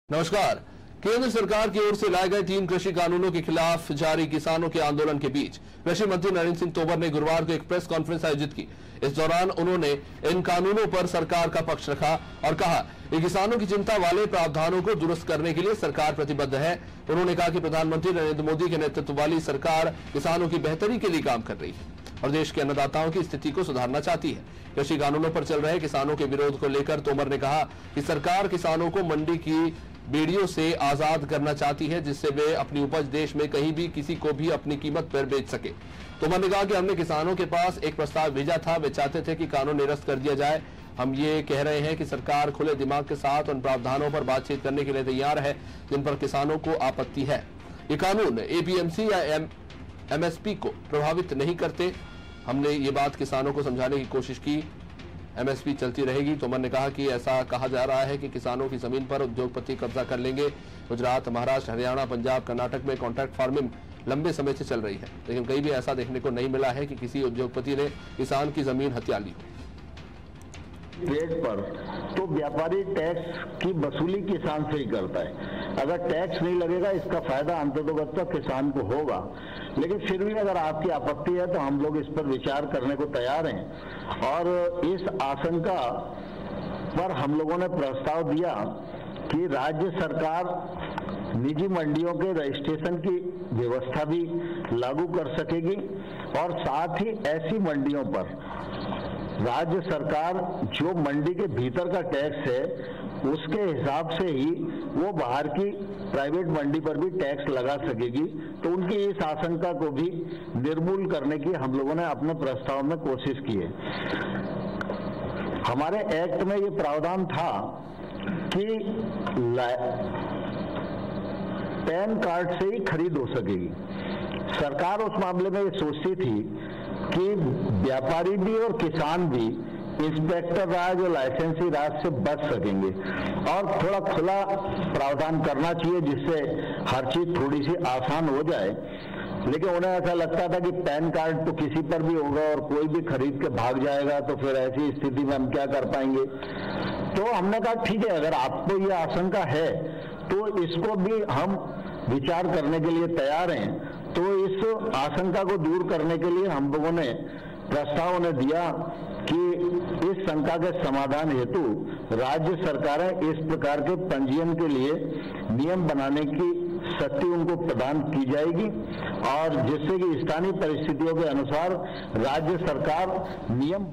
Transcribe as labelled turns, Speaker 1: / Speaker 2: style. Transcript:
Speaker 1: नमस्कार। केंद्र सरकार की ओर से लाए गए 3 कृषि कानूनों के खिलाफ जारी किसानों के आंदोलन के बीच कृषि मंत्री नरेंद्र सिंह तोमर ने गुरुवार को एक प्रेस कॉन्फ्रेंस आयोजित की। इस दौरान उन्होंने इन कानूनों पर सरकार का पक्ष रखा और कहा कि किसानों की चिंता वाले प्रावधानों को दुरुस्त करने के लिए सरकार प्रतिबद्ध है। उन्होंने कहा कि प्रधानमंत्री नरेंद्र मोदी के नेतृत्व वाली सरकार किसानों की बेहतरी के लिए काम कर रही है और देश के अन्नदाताओं की स्थिति को सुधारना चाहती है। कृषि कानूनों पर चल रहे किसानों के विरोध को लेकर तोमर ने कहा कि सरकार किसानों को मंडी की बेड़ियों से आजाद करना चाहती है, जिससे वे अपनी उपज देश में कहीं भी किसी को भी अपनी कीमत पर बेच सके। तोमर ने कहा कि हमने किसानों के पास एक प्रस्ताव भेजा था, वे चाहते थे कि कानून निरस्त कर दिया जाए। हम ये कह रहे हैं कि सरकार खुले दिमाग के साथ उन प्रावधानों पर बातचीत करने के लिए तैयार है जिन पर किसानों को आपत्ति है। ये कानून एपीएमसी या एमएसपी को प्रभावित नहीं करते। हमने ये बात किसानों को समझाने की कोशिश की। एमएसपी चलती रहेगी। तोमर ने कहा कि ऐसा कहा जा रहा है कि किसानों की जमीन पर उद्योगपति कब्जा कर लेंगे। गुजरात, महाराष्ट्र, हरियाणा, पंजाब, कर्नाटक में कॉन्ट्रैक्ट फार्मिंग लंबे समय से चल रही है, लेकिन कहीं भी ऐसा देखने को नहीं मिला है कि किसी उद्योगपति ने किसान की जमीन हथिया ली हो।
Speaker 2: रेट पर तो व्यापारी टैक्स की वसूली किसान से ही करता है। अगर टैक्स नहीं लगेगा इसका फायदा अंततोगत्वा किसान को होगा, लेकिन फिर भी अगर आपकी आपत्ति है तो हम लोग इस पर विचार करने को तैयार हैं। और इस आशंका पर हम लोगों ने प्रस्ताव दिया कि राज्य सरकार निजी मंडियों के रजिस्ट्रेशन की व्यवस्था भी लागू कर सकेगी और साथ ही ऐसी मंडियों पर राज्य सरकार जो मंडी के भीतर का टैक्स है उसके हिसाब से ही वो बाहर की प्राइवेट मंडी पर भी टैक्स लगा सकेगी। तो उनकी इस आशंका को भी निर्मूल करने की हम लोगों ने अपने प्रस्ताव में कोशिश की है। हमारे एक्ट में ये प्रावधान था कि पैन कार्ड से ही खरीद हो सकेगी। सरकार उस मामले में ये सोचती थी कि व्यापारी भी और किसान भी इंस्पेक्टर राज और लाइसेंसी राज से बच सकेंगे और थोड़ा खुला प्रावधान करना चाहिए जिससे हर चीज थोड़ी सी आसान हो जाए। लेकिन उन्हें ऐसा लगता था कि पैन कार्ड तो किसी पर भी होगा और कोई भी खरीद के भाग जाएगा, तो फिर ऐसी स्थिति में हम क्या कर पाएंगे। तो हमने कहा ठीक है, अगर आपको ये आशंका है तो इसको भी हम विचार करने के लिए तैयार हैं। तो इस आशंका को दूर करने के लिए हम लोगों ने प्रस्ताव उन्हें दिया कि इस शंका के समाधान हेतु राज्य सरकारें इस प्रकार के पंजीयन के लिए नियम बनाने की शक्ति उनको प्रदान की जाएगी और जिससे कि स्थानीय परिस्थितियों के अनुसार राज्य सरकार नियम